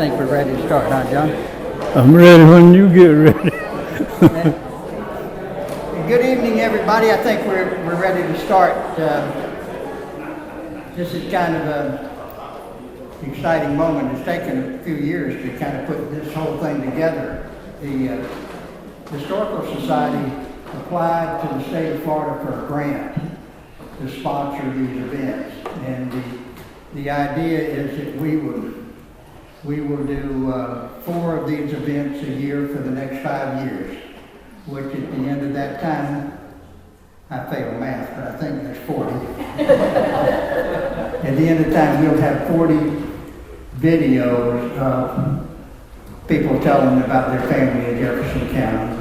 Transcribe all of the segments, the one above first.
think we're ready to start, huh, John? I'm ready when you get ready. Good evening, everybody. I think we're ready to start. This is kind of an exciting moment. It's taken a few years to kind of put this whole thing together. The Historical Society applied to the state of Florida for a grant to sponsor these events, and the idea is that we will do 4 of these events a year for the next 5 years, which at the end of that time, I failed math, but I think there's 40. At the end of the time, we'll have 40 videos of people telling about their family in Jefferson County.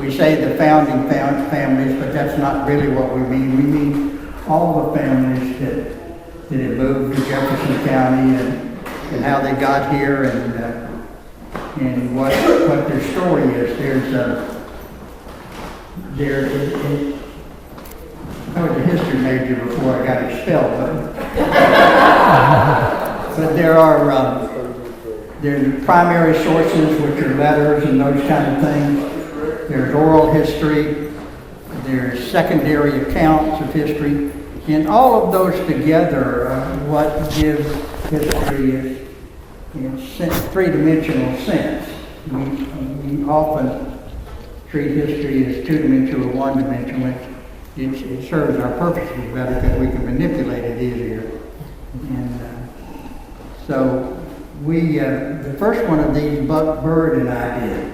We say the founding families, but that's not really what we mean. We mean all the families that have moved to Jefferson County and how they got here and what their story is. I was a history major before I got expelled, but there's primary sources, which are letters and those kind of things. There's oral history. There's secondary accounts of history. And all of those together, what gives history in three-dimensional sense. We often treat history as two-dimensional or one-dimensional. It serves our purposes better because we can manipulate it easier. And so the first one of these, Buck Bird and I did.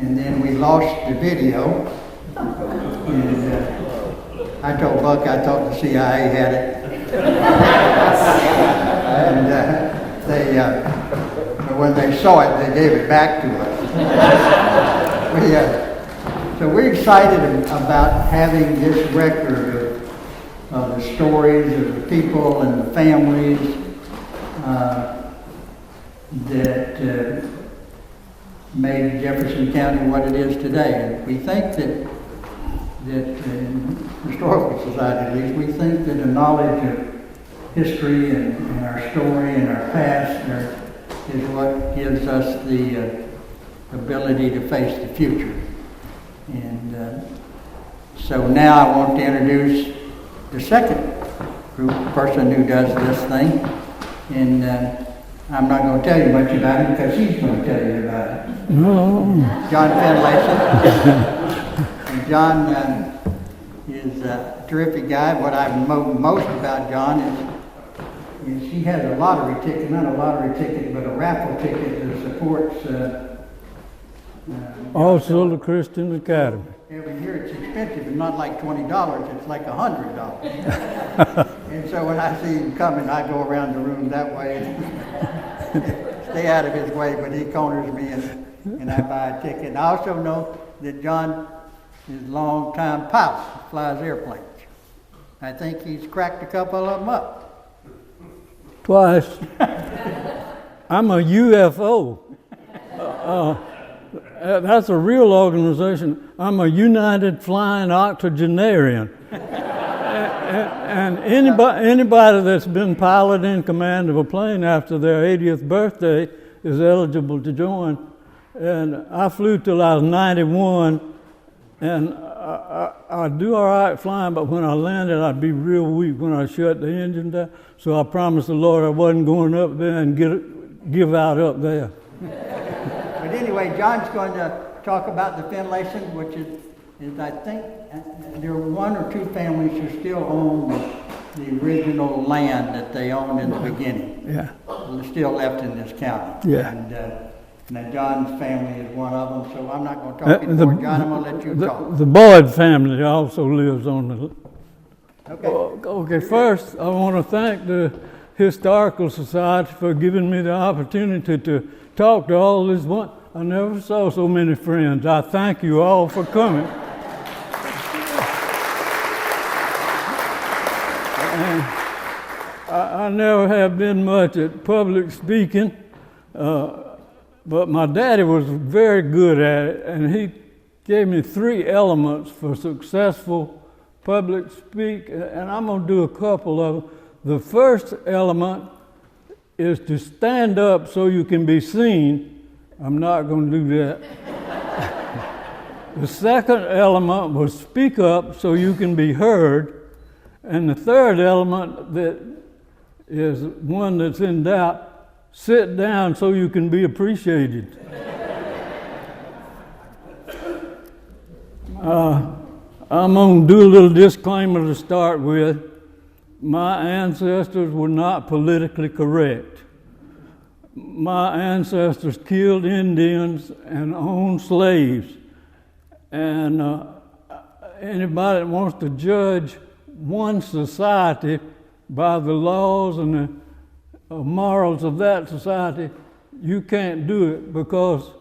And then we lost the video. And I told Buck I thought the CIA had it. And when they saw it, they gave it back to us. So we're excited about having this record of the stories of the people and the families that made Jefferson County what it is today. And we think that in the Historical Society at least, we think that the knowledge of history and our story and our past is what gives us the ability to face the future. And so now I want to introduce the second person who does this thing. And I'm not going to tell you much about him because he's going to tell you about it. No. John Finlayson. And John is a terrific guy. What I know most about John is he has a lottery ticket, not a lottery ticket, but a raffle ticket that supports Aucilla Christian Academy. Every year it's expensive. It's not like $20, it's like $100. And so when I see him coming, I go around the room that way and stay out of his way, but he corners me and I buy a ticket. And I also know that John is a long-time pilot, flies airplanes. I think he's cracked a couple of them up. Twice. I'm a UFO. That's a real organization. I'm a United Flying Octogenarian. And anybody that's been pilot in command of a plane after their 80th birthday is eligible to join. And I flew till I was 91, and I'd do all right flying, but when I landed, I'd be real weak when I shut the engine down. So I promised the Lord I wasn't going up there and give out up there. But anyway, John's going to talk about the Finlaysons, which is I think there are 1 or 2 families who still own the original land that they owned in the beginning. Yeah. They're still left in this county. Yeah. And now John's family is one of them, so I'm not going to talk anymore. John, I'm going to let you talk. The Boyd family also lives on the... Okay. Okay, first I want to thank the Historical Society for giving me the opportunity to talk to all this one. I never saw so many friends. I thank you all for coming. And I never have been much at public speaking, but my daddy was very good at it, and he gave me 3 elements for successful public speak, and I'm going to do a couple of them. The first element is to stand up so you can be seen. I'm not going to do that. The second element was speak up so you can be heard. And the third element that is one that's in doubt, sit down so you can be appreciated. I'm going to do a little disclaimer to start with. My ancestors were not politically correct. My ancestors killed Indians and owned slaves. And anybody that wants to judge one society by the laws and the morals of that society, you can't do it, because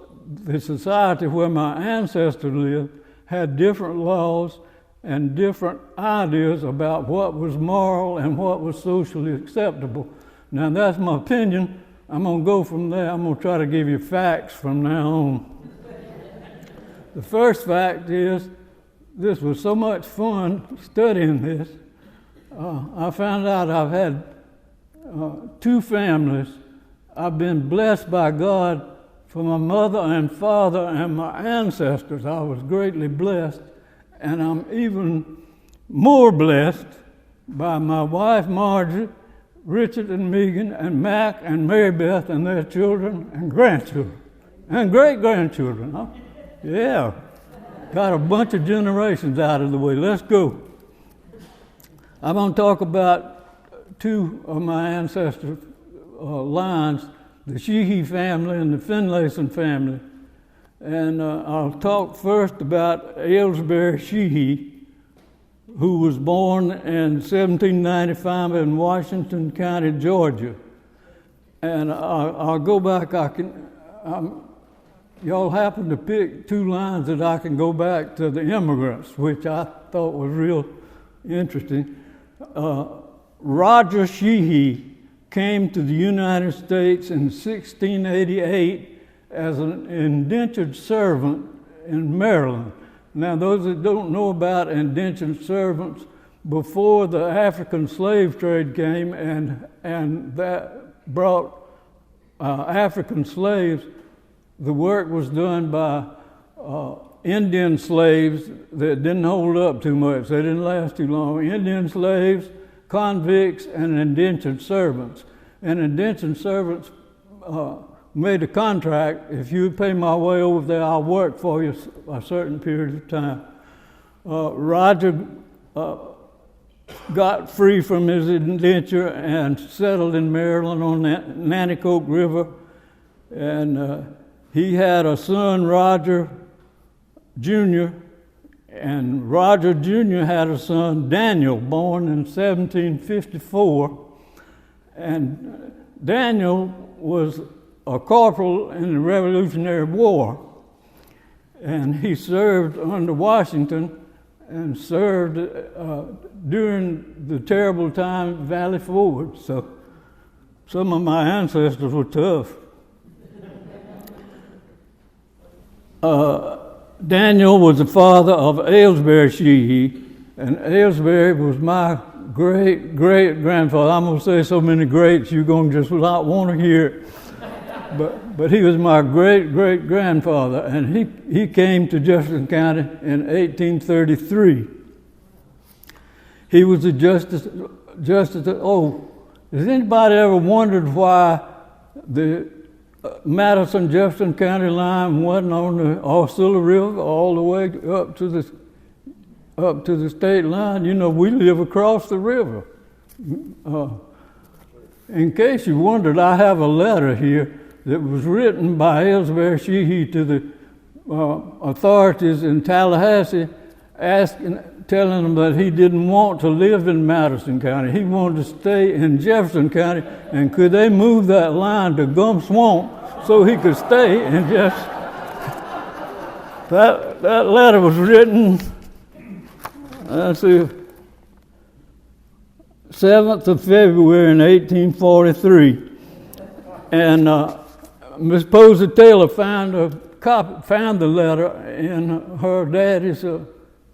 the society where my ancestors lived had different laws and different ideas about what was moral and what was socially acceptable. Now, that's my opinion. I'm going to go from there. I'm going to try to give you facts from now on. The first fact is, this was so much fun studying this. I found out I've had 2 families. I've been blessed by God for my mother and father and my ancestors. I was greatly blessed, and I'm even more blessed by my wife Margie, Richard and Megan, and Mac and Mary Beth and their children and grandchildren and great-grandchildren. Huh? Yeah, got a bunch of generations out of the way. Let's go. I'm going to talk about 2 of my ancestors' lines, the Sheehy family and the Finlayson family. And I'll talk first about Aylesbury Sheehy, who was born in 1795 in Washington County, Georgia. And I'll go back. Y'all happen to pick 2 lines that I can go back to the immigrants, which I thought was real interesting. Roger Sheehy came to the United States in 1688 as an indentured servant in Maryland. Now, those that don't know about indentured servants, before the African slave trade came and that brought African slaves, the work was done by Indian slaves that didn't hold up too much. They didn't last too long. Indian slaves, convicts, and indentured servants. And indentured servants made a contract: if you pay my way over there, I'll work for you a certain period of time. Roger got free from his indenture and settled in Maryland on the Nanticoke River. And he had a son, Roger Jr., and Roger Jr. had a son, Daniel, born in 1754. And Daniel was a corporal in the Revolutionary War. And he served under Washington and served during the terrible time at Valley Forge. So some of my ancestors were tough. Daniel was the father of Aylesbury Sheehy, and Aylesbury was my great-great-grandfather. I'm going to say so many greats, you're going to just not want to hear it. But he was my great-great-grandfather, and he came to Jefferson County in 1833. He was the justice. Has anybody ever wondered why the Madison-Jefferson County line wasn't on the Aucilla River all the way up to the state line? You know, we live across the river. In case you wondered, I have a letter here that was written by Aylesbury Sheehy to the authorities in Tallahassee, telling them that he didn't want to live in Madison County. He wanted to stay in Jefferson County, and could they move that line to Gum Swamp so he could stay and just... That letter was written, let's see, 7th of February in 1843. And Miss Posey Taylor found the letter in her daddy's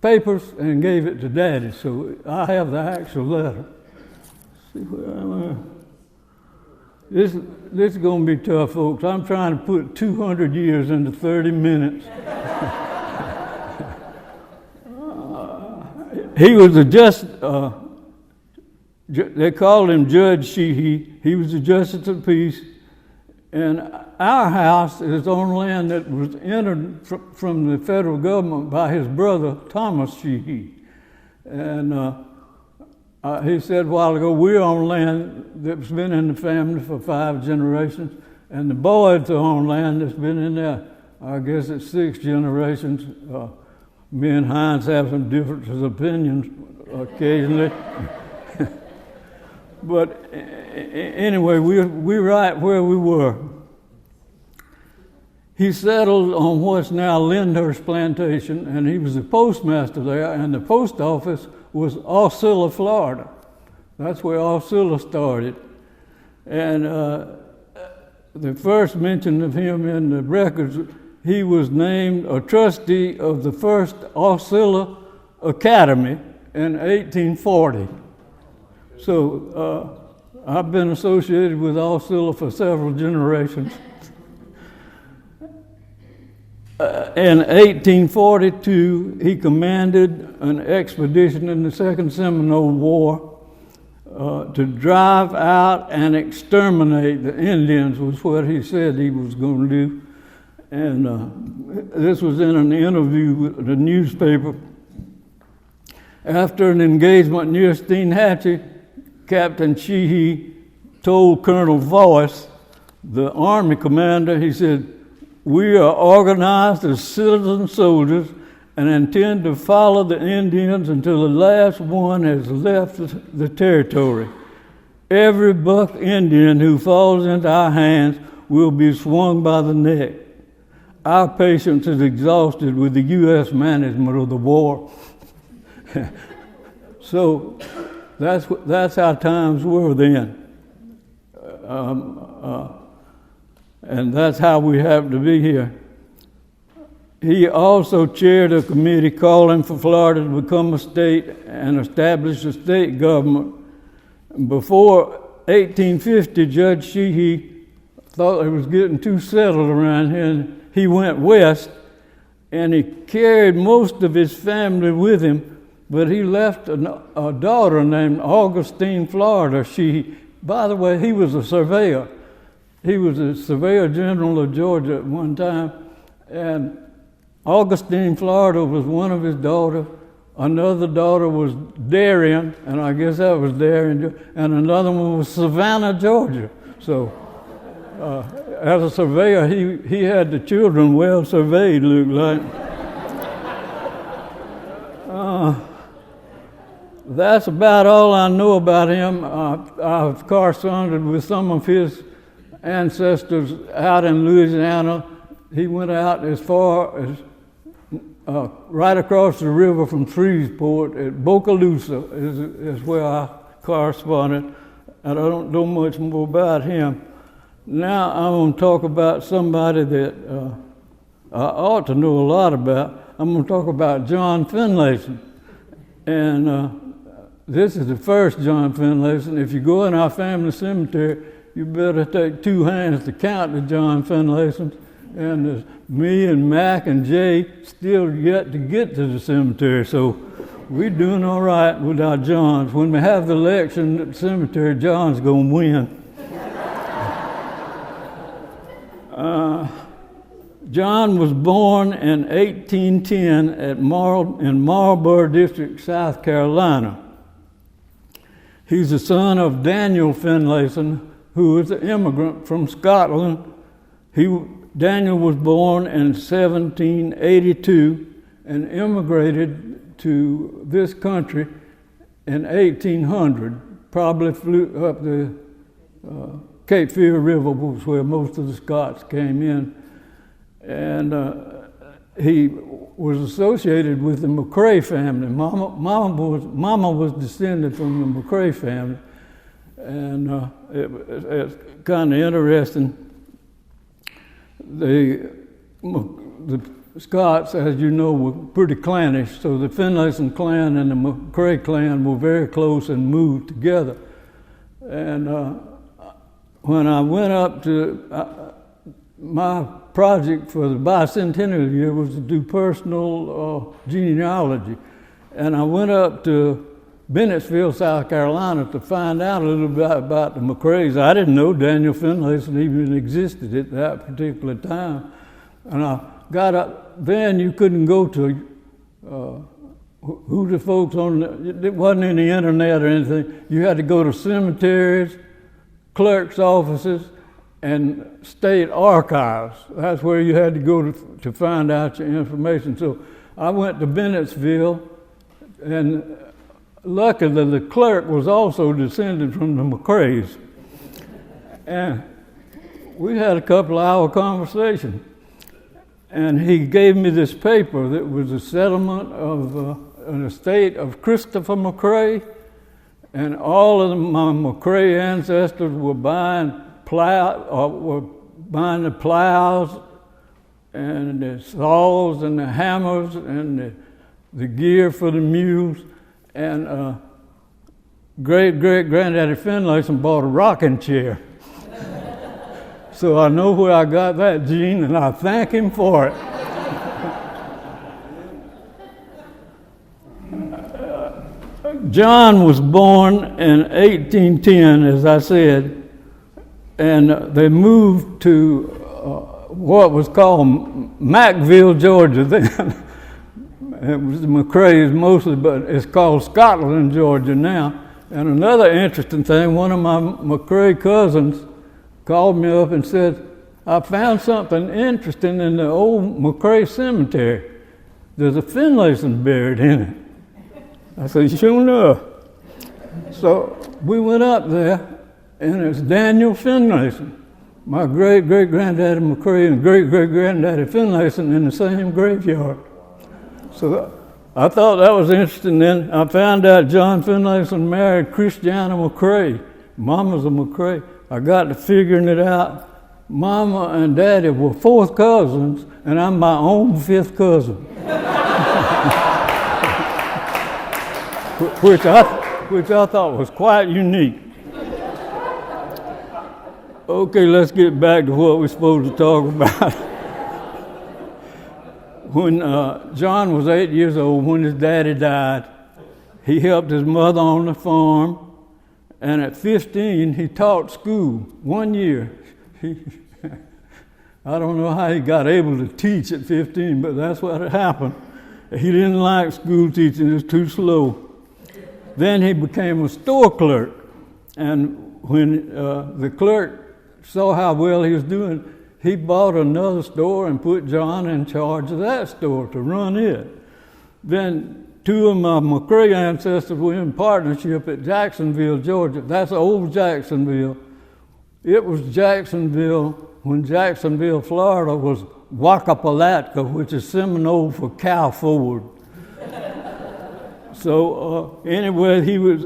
papers and gave it to Daddy. So I have the actual letter. Let's see where am This is going to be tough, folks. I'm trying to put 200 years into 30 minutes. He was they called him Judge Sheehy. He was the Justice of Peace. And our house is on land that was entered from the federal government by his brother, Thomas Sheehy. And he said a while ago, we're on land that's been in the family for 5 generations, and the boys are on land that's been in there, I guess it's 6 generations. Me and Hines have some differences of opinions occasionally. But anyway, we're right where we were. He settled on what's now Lyndhurst Plantation, and he was the postmaster there, and the post office was Aucilla, Florida. That's where Aucilla started. And the first mention of him in the records, he was named a trustee of the first Aucilla Academy in 1840. So I've been associated with Aucilla for several generations. In 1842, he commanded an expedition in the Second Seminole War to drive out and exterminate the Indians, was what he said he was going to do. And this was in an interview with the newspaper. After an engagement near Steenhatchee, Captain Sheehy told Colonel Voice, the Army commander, he said, "We are organized as citizen soldiers and intend to follow the Indians until the last one has left the territory. Every buck Indian who falls into our hands will be swung by the neck. Our patience is exhausted with the U.S. management of the war." So that's how times were then. And that's how we happen to be here. He also chaired a committee calling for Florida to become a state and establish a state government. Before 1850, Judge Sheehy thought it was getting too settled around here, and he went west, and he carried most of his family with him, but he left a daughter named Augustine Florida Sheehy. By the way, he was a surveyor. He was a surveyor general of Georgia at one time, and Augustine Florida was one of his daughters. Another daughter was Darien, and I guess that was Darien, and another one was Savannah, Georgia. So as a surveyor, he had the children well surveyed, looked like. That's about all I know about him. I've corresponded with some of his ancestors out in Louisiana. He went out as far as right across the river from Shreveport at Bocalusa is where I corresponded, and I don't know much more about him. Now I'm going to talk about somebody that I ought to know a lot about. I'm going to talk about John Finlayson. And this is the first John Finlayson. If you go in our family cemetery, you better take 2 hands to count the John Finlaysons. And there's me and Mac and Jay still yet to get to the cemetery. So we're doing all right with our Johns. When we have the election at the cemetery, John's going to win. John was born in 1810 in Marlborough District, South Carolina. He's the son of Daniel Finlayson, who is an immigrant from Scotland. Daniel was born in 1782 and immigrated to this country in 1800. Probably flew up the Cape Fear River, was where most of the Scots came in. And he was associated with the McCrae family. Mama was descended from the McCrae family. And it's kind of interesting. The Scots, as you know, were pretty clannish, so the Finlayson clan and the McCrae clan were very close and moved together. And when I went up to, my project for the bicentennial year was to do personal genealogy. And I went up to Bennettsville, South Carolina to find out a little bit about the McCraes. I didn't know Daniel Finlayson even existed at that particular time. And I got up, then you couldn't go to who the folks on, it wasn't any internet or anything. You had to go to cemeteries, clerk's offices, and state archives. That's where you had to go to find out your information. So I went to Bennettsville, and luckily the clerk was also descended from the McCraes. And we had a couple-hour conversation. And he gave me this paper that was a settlement of an estate of Christopher McCrae, and all of my McCrae ancestors were buying the plows and the saws and the hammers and the gear for the mules. And great-great-granddaddy Finlayson bought a rocking chair. So I know where I got that gene, and I thank him for it. John was born in 1810, as I said, and they moved to what was called Mackville, Georgia then. It was the McCraes mostly, but it's called Scotland, Georgia now. And another interesting thing, one of my McCrae cousins called me up and said, I found something interesting in the old McCrae cemetery. There's a Finlayson buried in it. I said, sure enough. So we went up there, and it's Daniel Finlayson, my great-great-granddaddy McCrae and great-great-granddaddy Finlayson in the same graveyard. So I thought that was interesting. Then I found out John Finlayson married Christiana McCrae. Mama's a McCrae. I got to figuring it out. Mama and Daddy were fourth cousins, and I'm my own fifth cousin. which I thought was quite unique. Okay, let's get back to what we're supposed to talk about. When John was 8 years old, when his daddy died, he helped his mother on the farm, and at 15, he taught school 1 year. I don't know how he got able to teach at 15, but that's what happened. He didn't like school teaching, it was too slow. Then he became a store clerk, and when the clerk saw how well he was doing, he bought another store and put John in charge of that store to run it. Then two of my McCrae ancestors were in partnership at Jacksonville, Georgia. That's old Jacksonville. It was Jacksonville when Jacksonville, Florida was Wakapalatka, which is Seminole for cow forward. So anyway, he was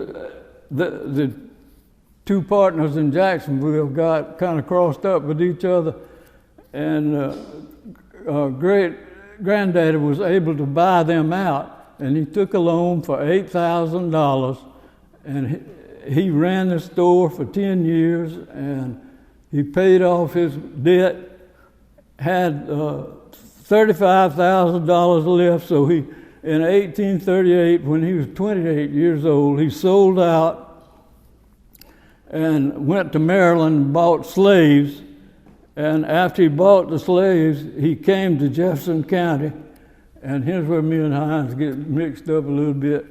the two partners in Jacksonville got kind of crossed up with each other, and great-granddaddy was able to buy them out, and he took a loan for $8,000, and he ran the store for 10 years, and he paid off his debt, had $35,000 left, so he, in 1838, when he was 28 years old, he sold out and went to Maryland and bought slaves. And after he bought the slaves, he came to Jefferson County. And here's where me and Hines get mixed up a little bit.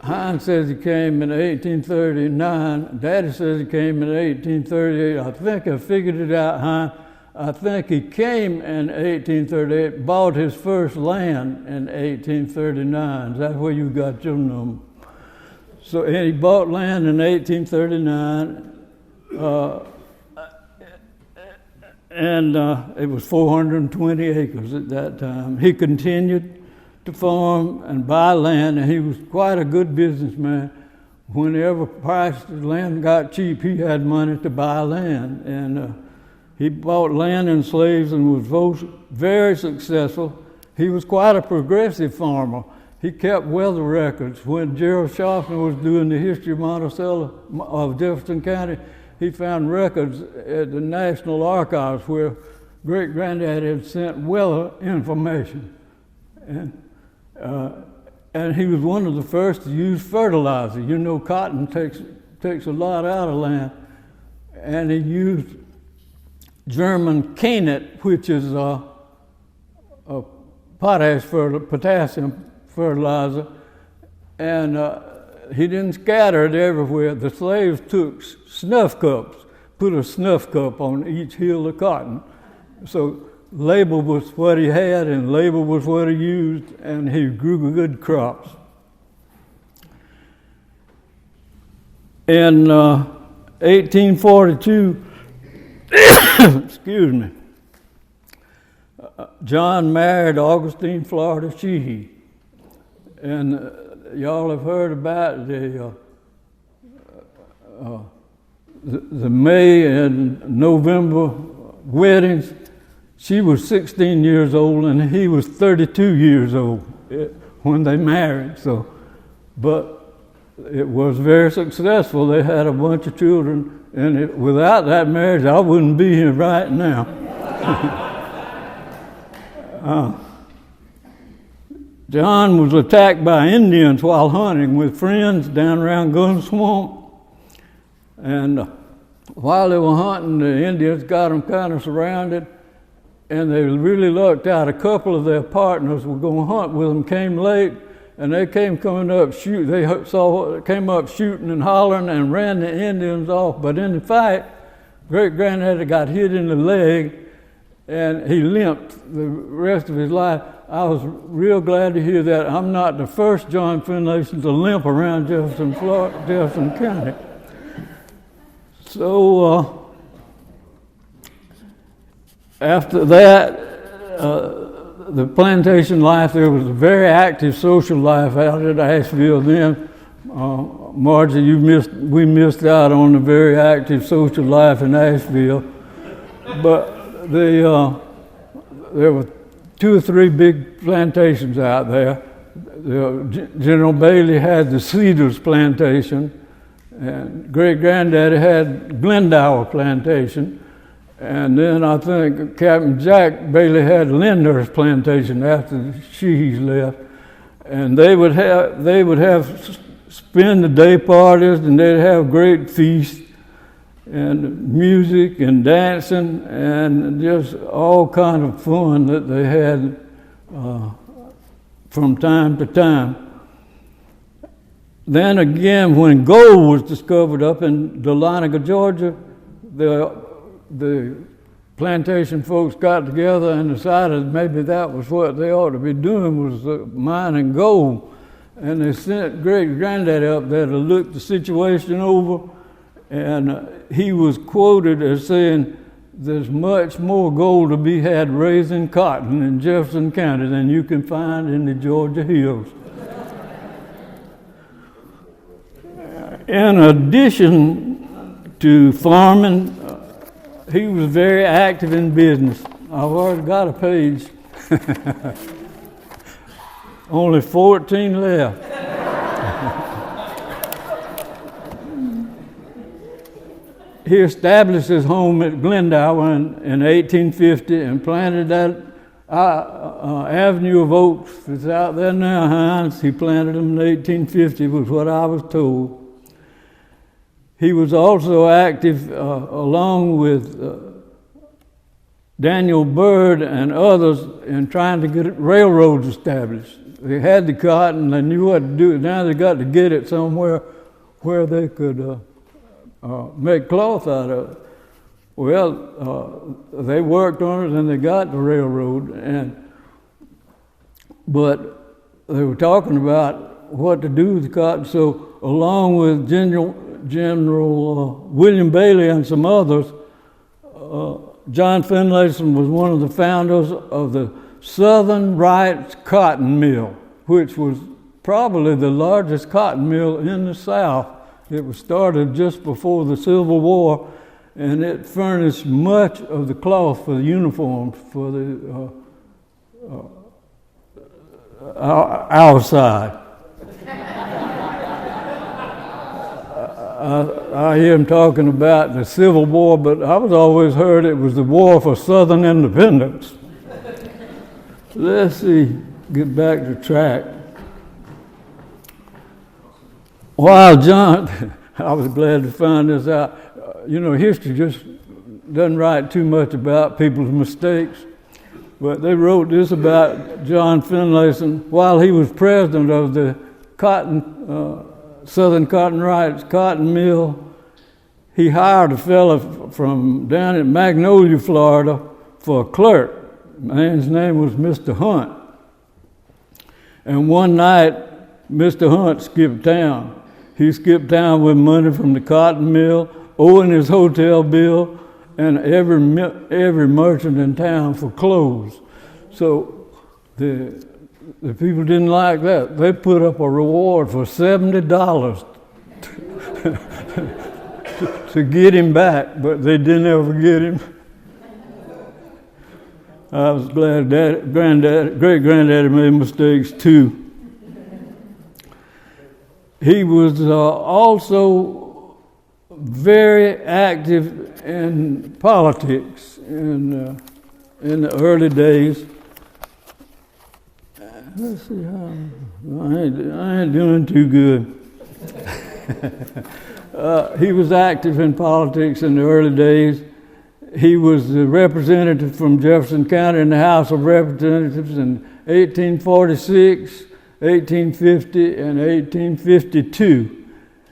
Hines says he came in 1839. Daddy says he came in 1838. I think I figured it out, Hines. I think he came in 1838, bought his first land in 1839. That's where you got your number. So, and he bought land in 1839, and it was 420 acres at that time. He continued to farm and buy land, and he was quite a good businessman. Whenever price of land got cheap, he had money to buy land, and he bought land and slaves and was very successful. He was quite a progressive farmer. He kept weather records. When Gerald Schaffner was doing the history of Monticello, of Jefferson County, he found records at the National Archives where great-granddad had sent weather information. And he was one of the first to use fertilizer. You know, cotton takes a lot out of land. And he used German kainit, which is a potassium fertilizer, and he didn't scatter it everywhere. The slaves took snuff cups, put a snuff cup on each hill of cotton. So label was what he had and label was what he used, and he grew good crops. In 1842, excuse me, John married Augustine Florida Sheehy. And y'all have heard about the May and November weddings. She was 16 years old and he was 32 years old when they married. So, but it was very successful. They had a bunch of children, and without that marriage, I wouldn't be here right now. John was attacked by Indians while hunting with friends down around Gun Swamp. And while they were hunting, the Indians got them kind of surrounded, and they really lucked out. A couple of their partners were going to hunt with them, came late, and they came up shooting. They came up shooting and hollering and ran the Indians off. But in the fight, great-granddaddy got hit in the leg, and he limped the rest of his life. I was real glad to hear that. I'm not the first John Finlayson to limp around Jefferson County. So after that, the plantation life, there was a very active social life out at Asheville then. Margie, we missed out on the very active social life in Asheville. But there were 2 or 3 big plantations out there. General Bailey had the Cedars Plantation, and great-granddaddy had Glendower Plantation, and then I think Captain Jack Bailey had Lyndhurst Plantation after the Sheehys left, and they would have spend the day parties, and they'd have great feasts and music and dancing and just all kind of fun that they had from time to time. Then again, when gold was discovered up in Dahlonega, Georgia, the plantation folks got together and decided maybe that was what they ought to be doing, was mining gold. And they sent great-granddaddy up there to look the situation over, and he was quoted as saying, "There's much more gold to be had raising cotton in Jefferson County than you can find in the Georgia hills." In addition to farming, he was very active in business. I've already got a page. Only 14 left. He established his home at Glendower in 1850 and planted that avenue of oaks that's out there now, Hines. He planted them in 1850, was what I was told. He was also active along with Daniel Byrd and others in trying to get railroads established. They had the cotton, they knew what to do. Now they got to get it somewhere where they could make cloth out of it. Well, they worked on it and they got the railroad, but they were talking about what to do with the cotton. So along with General William Bailey and some others, John Finlayson was one of the founders of the Southern Rights Cotton Mill, which was probably the largest cotton mill in the South. It was started just before the Civil War, and it furnished much of the cloth for the uniforms for our side. I hear him talking about the Civil War, but I was always heard it was the war for Southern independence. Let's see, get back to track. While John, I was glad to find this out. History just doesn't write too much about people's mistakes, but they wrote this about John Finlayson while he was president of the Southern Cotton Rights Cotton Mill. He hired a fella from down in Magnolia, Florida, for a clerk. The man's name was Mr. Hunt. And one night, Mr. Hunt skipped town. He skipped town with money from the cotton mill, owing his hotel bill, and every merchant in town for clothes. So the people didn't like that. They put up a reward for $70 to get him back, but they didn't ever get him. I was glad that great-granddaddy made mistakes too. He was also very active in politics in the early days. Let's see how I ain't doing too good. He was active in politics in the early days. He was the representative from Jefferson County in the House of Representatives in 1846, 1850, and 1852.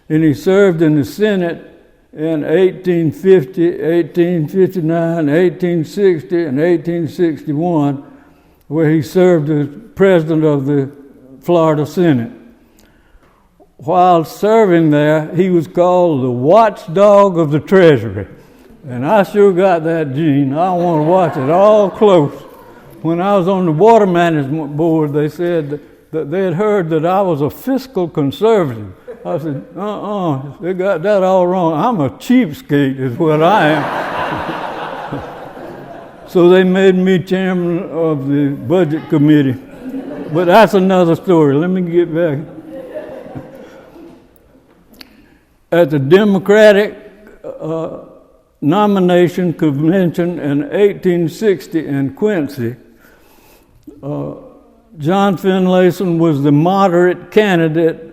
And he served in the Senate in 1850, 1859, 1860, and 1861, where he served as president of the Florida Senate. While serving there, he was called the watchdog of the Treasury. And I sure got that gene. I want to watch it all close. When I was on the Water Management Board, they said that they had heard that I was a fiscal conservative. I said, they got that all wrong. I'm a cheapskate is what I am. So they made me chairman of the budget committee. But that's another story. Let me get back. At the Democratic nomination convention in 1860 in Quincy, John Finlayson was the moderate candidate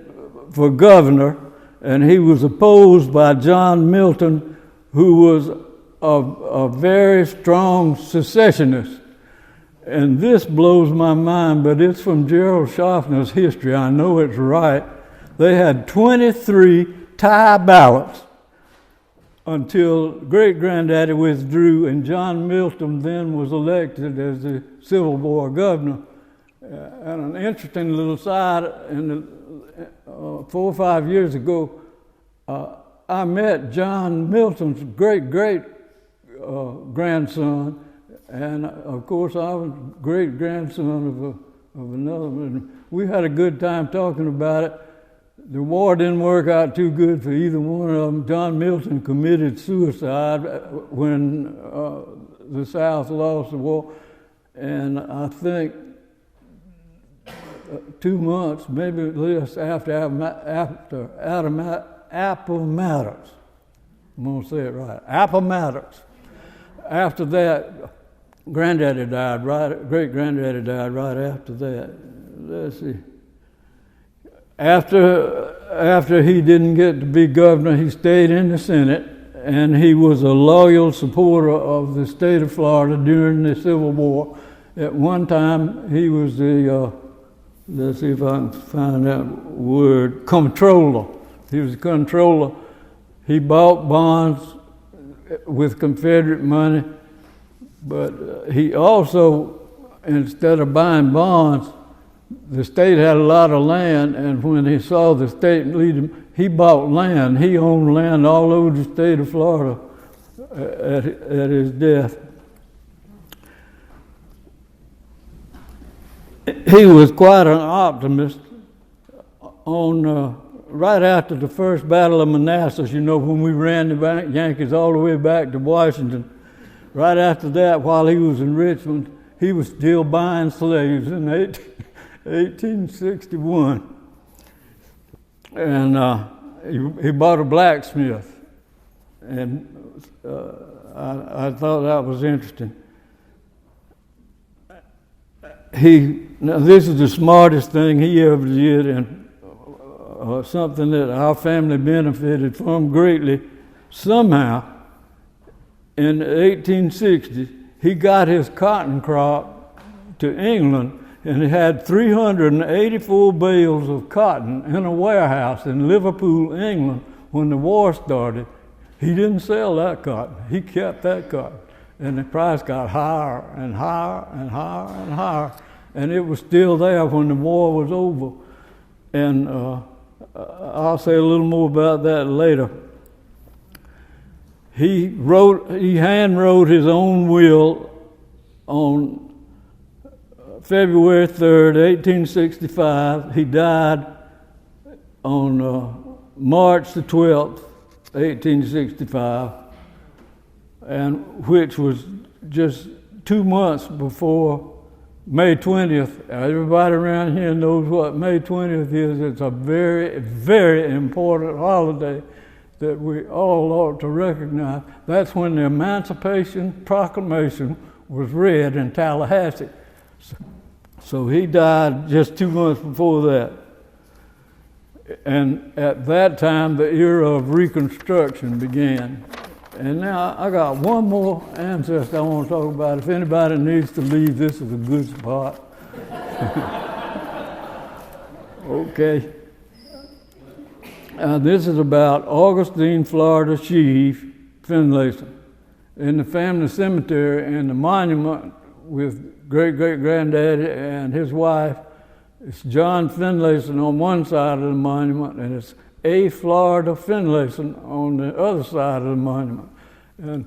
for governor, and he was opposed by John Milton, who was a very strong secessionist. And this blows my mind, but it's from Gerald Schaffner's history. I know it's right. They had 23 tie ballots until great-granddaddy withdrew, and John Milton then was elected as the Civil War governor. And an interesting little side, 4 or 5 years ago, I met John Milton's great-great-grandson, and of course I was great-grandson of another one. We had a good time talking about it. The war didn't work out too good for either one of them. John Milton committed suicide when the South lost the war, and I think 2 months, maybe less, after Appomattox. I'm going to say it right. Appomattox. After that, great-granddaddy died right after that. Let's see. After he didn't get to be governor, he stayed in the Senate, and he was a loyal supporter of the state of Florida during the Civil War. At one time, he was the, let's see if I can find that word, comptroller. He was a comptroller. He bought bonds with Confederate money, but he also, instead of buying bonds, the state had a lot of land, and when he saw the state lead him, he bought land. He owned land all over the state of Florida at his death. He was quite an optimist. Right after the first Battle of Manassas, when we ran the Yankees all the way back to Washington, right after that, while he was in Richmond, he was still buying slaves in 1861. And he bought a blacksmith, and I thought that was interesting. Now this is the smartest thing he ever did, and something that our family benefited from greatly. Somehow, in the 1860s, he got his cotton crop to England, and he had 384 bales of cotton in a warehouse in Liverpool, England, when the war started. He didn't sell that cotton. He kept that cotton. And the price got higher and higher and higher and higher. And it was still there when the war was over. And I'll say a little more about that later. He hand wrote his own will on February 3rd, 1865. He died on March the 12th, 1865, and which was just 2 months before May 20th. Everybody around here knows what May 20th is. It's a very, very important holiday that we all ought to recognize. That's when the Emancipation Proclamation was read in Tallahassee. So he died just 2 months before that. And at that time, the era of Reconstruction began. And now I got one more ancestor I want to talk about. If anybody needs to leave, this is a good spot. Okay. This is about Augustine Florida Sheehy Finlayson. In the family cemetery and the monument with great-great-granddaddy and his wife, it's John Finlayson on one side of the monument, and it's A. Florida Finlayson on the other side of the monument. And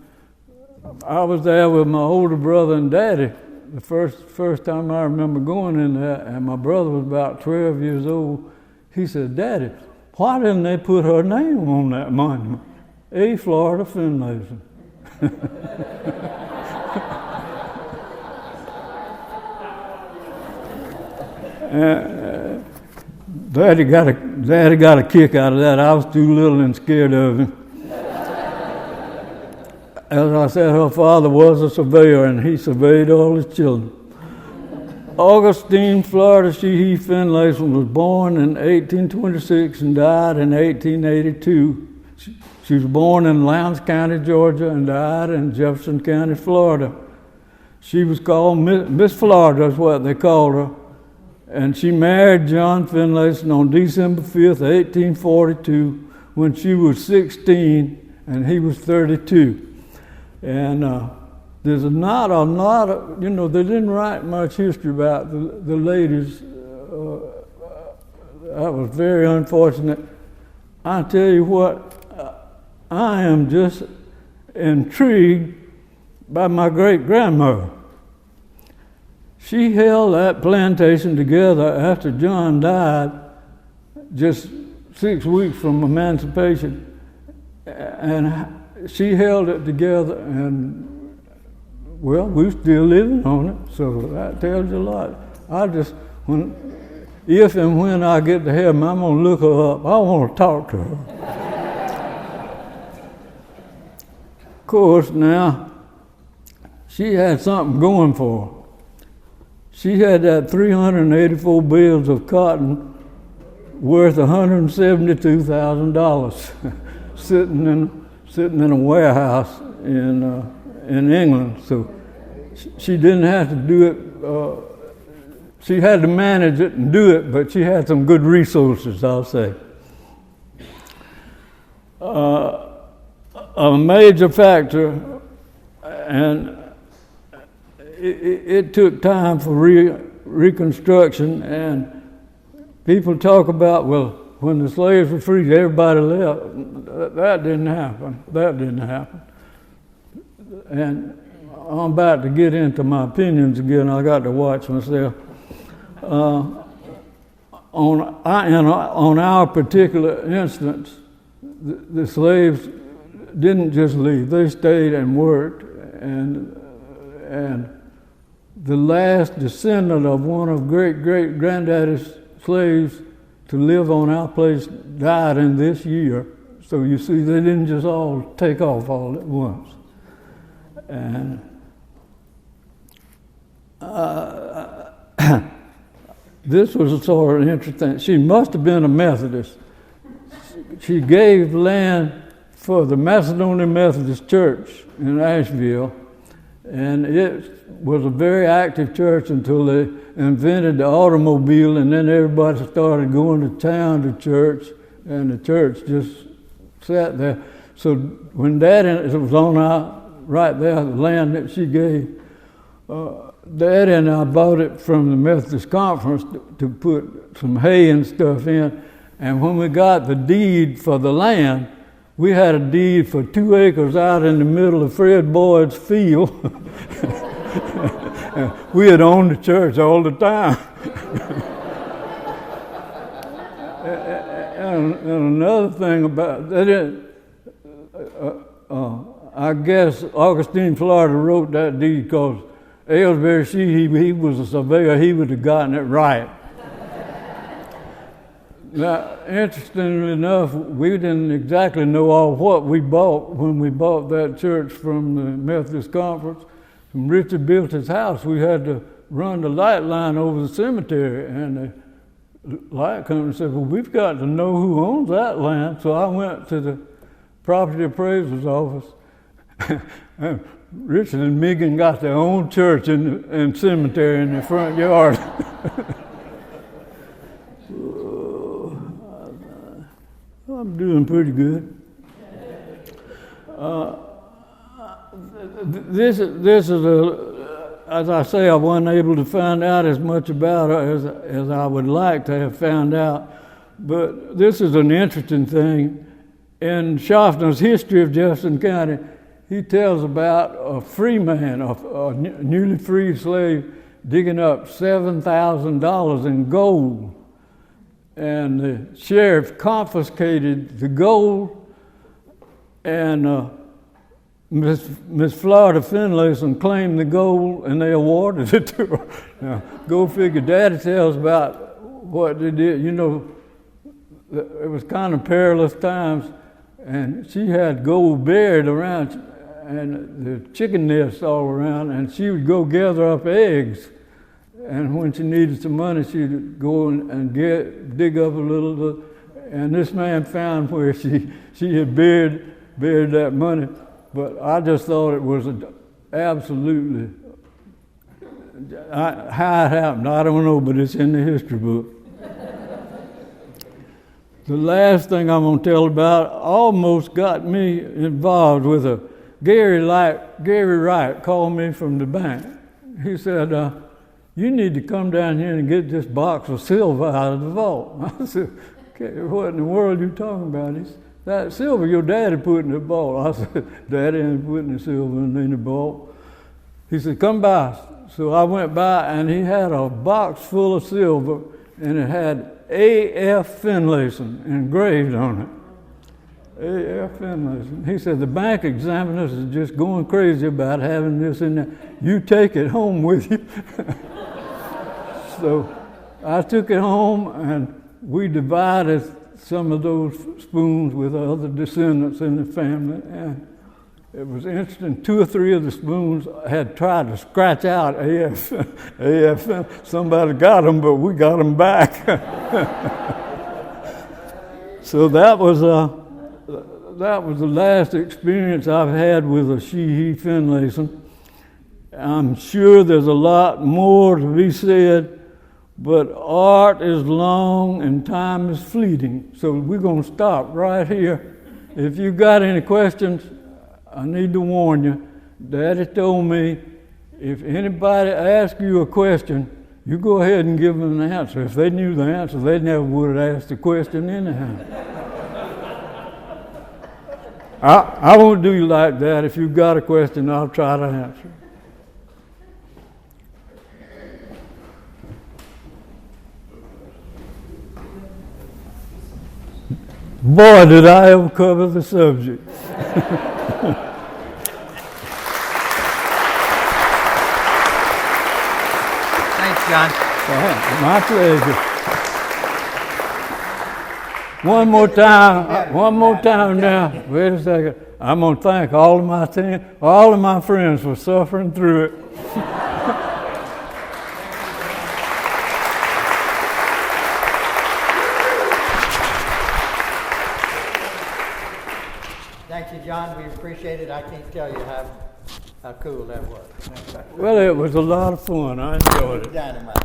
I was there with my older brother and daddy the first time I remember going in there, and my brother was about 12 years old. He said, "Daddy, why didn't they put her name on that monument? A. Florida Finlayson." Daddy got a kick out of that. I was too little and scared of him. As I said, her father was a surveyor, and he surveyed all his children. Augustine Florida Sheehy Finlayson was born in 1826 and died in 1882. She was born in Lowndes County, Georgia, and died in Jefferson County, Florida. She was called Miss Florida, is what they called her. And she married John Finlayson on December 5th, 1842, when she was 16 and he was 32. And there's not a lot of, they didn't write much history about the ladies. That was very unfortunate. I tell you what, I am just intrigued by my great-grandmother. She held that plantation together after John died, just 6 weeks from emancipation, and she held it together, and well, we're still living on it, so that tells you a lot. If and when I get to heaven, I'm going to look her up. I want to talk to her. Of course, now, she had something going for her. She had that 384 bales of cotton worth $172,000 sitting in a warehouse in England. So she didn't have to do it. She had to manage it and do it, but she had some good resources, I'll say. A major factor, and it took time for reconstruction, and people talk about, well, when the slaves were freed, everybody left. That didn't happen. And I'm about to get into my opinions again. I got to watch myself. On our particular instance, the slaves didn't just leave. They stayed and worked, and the last descendant of one of great-great-granddaddy's slaves to live on our place died in this year. So you see, they didn't just all take off all at once. And this was sort of interesting. She must have been a Methodist. She gave land for the Macedonian Methodist Church in Asheville, and it was a very active church until they invented the automobile, and then everybody started going to town to church, and the church just sat there. So when it was on our, right there, the land that she gave, Dad and I bought it from the Methodist Conference to put some hay and stuff in, and when we got the deed for the land, we had a deed for 2 acres out in the middle of Fred Boyd's field. We had owned the church all the time. and another thing about that, I guess Augustine Florida wrote that deed because Aylesbury, he was a surveyor, he would have gotten it right. Now, interestingly enough, we didn't exactly know all what we bought when we bought that church from the Methodist Conference. When Richard built his house, we had to run the light line over the cemetery, and the light company said, well, we've got to know who owns that land. So I went to the property appraiser's office, and Richard and Megan got their own church and cemetery in their front yard. I'm doing pretty good. This is as I say, I wasn't able to find out as much about her as I would like to have found out, but this is an interesting thing. In Schaffner's History of Jefferson County, he tells about a free man, a newly freed slave, digging up $7,000 in gold. And the sheriff confiscated the gold, and Miss Florida Finlayson claimed the gold, and they awarded it to her. Now, go figure. Daddy tells about what they did. You know, it was kind of perilous times, and she had gold buried around, and the chicken nests all around, and she would go gather up eggs. And when she needed some money, she'd go and dig up a little, and this man found where she had buried that money. But I just thought it was absolutely, how it happened, I don't know, but it's in the history book. The last thing I'm going to tell about almost got me involved with a Gary Wright called me from the bank. He said, you need to come down here and get this box of silver out of the vault. I said, okay, what in the world are you talking about? He said, that silver your daddy put in the vault. I said, Daddy ain't putting the silver in the vault. He said, come by. So I went by, and he had a box full of silver, and it had A.F. Finlayson engraved on it. A.F. Finlayson. He said, the bank examiners is just going crazy about having this in there. You take it home with you. So I took it home, and we divided some of those spoons with other descendants in the family, and it was interesting. 2 or 3 of the spoons had tried to scratch out AF. Somebody got them, but we got them back. So that was the last experience I've had with a she-he Finlayson. I'm sure there's a lot more to be said, but art is long and time is fleeting. So we're going to stop right here. If you've got any questions, I need to warn you. Daddy told me if anybody asks you a question, you go ahead and give them an answer. If they knew the answer, they never would have asked the question anyhow. I won't do you like that. If you've got a question, I'll try to answer. Boy, did I ever cover the subject. Thanks, John. My pleasure. One more time now. Wait a second. I'm going to thank all of my friends for suffering through it. Thank you, John. We appreciate it. I can't tell you how cool that was. Well, it was a lot of fun. I enjoyed it. Dynamite.